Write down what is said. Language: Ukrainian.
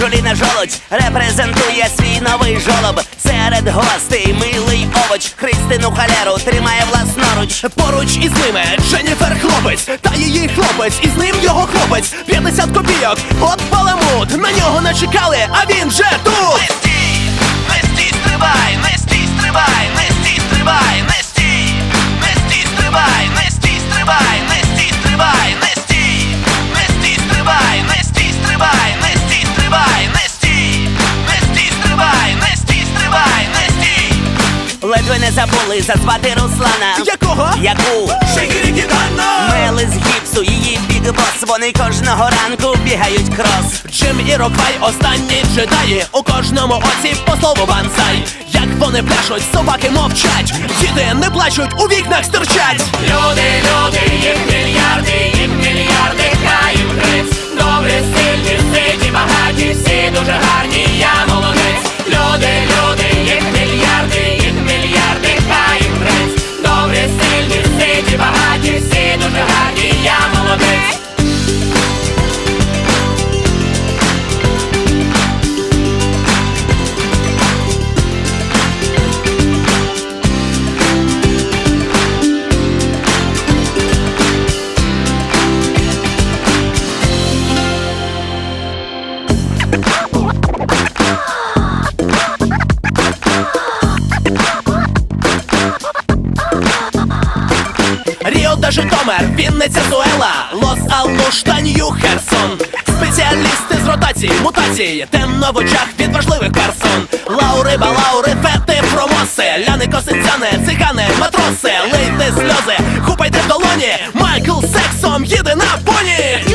Анджеліна Жолудь репрезентує свій новий жолоб. Серед гостей милий овоч, Христину Халеру тримає власноруч. Поруч із ними Дженніфер хлопець, та її хлопець, і з ним його хлопець. 50 копійок, от баламут, на нього не чекали, а він же тут. Не стій, стрибай, не стій, стрибай, не стій, стрибай, не стій, не стій, стрибай, не стій, стрибай, не стій, стрибай, не стій, не стій, стрибай, не стій, стрибай, не стій, стрибай, не стій, не стій, стрибай, не стій, стрибай, не стій. Ледве не забули зазвати Руслана. Якого? Яку? Шигірі-гітана! Мели з гіпсу, її бігбос, вони кожного ранку бігають крос. Джим і Роквай останні джедаї, у кожному оці по слову бансай. Як вони пляшуть, собаки мовчать, діти не плачуть, у вікнах стирчать. Люди, люди, їх мільярди, хай їм гриць. Добрі, сильні, ситі, багаті, всі дуже гарні, я молодець. Люди, люди, їх мільярди, хай їм гриць. Добрі, сильні, ситі, багаті, всі дуже гарні, я молодець. Ріо та Житомир, Вінниця, Зуела, Лос-Алуш та Нью-Херсон. Спеціалісти з ротації, мутації, темно в очах від важливих персон. Лаури, балаури, фети, промоси, ляни, косинцяни, цигани, матроси. Лийте сльози, хупайте в долоні, Майкл сексом їде на поні.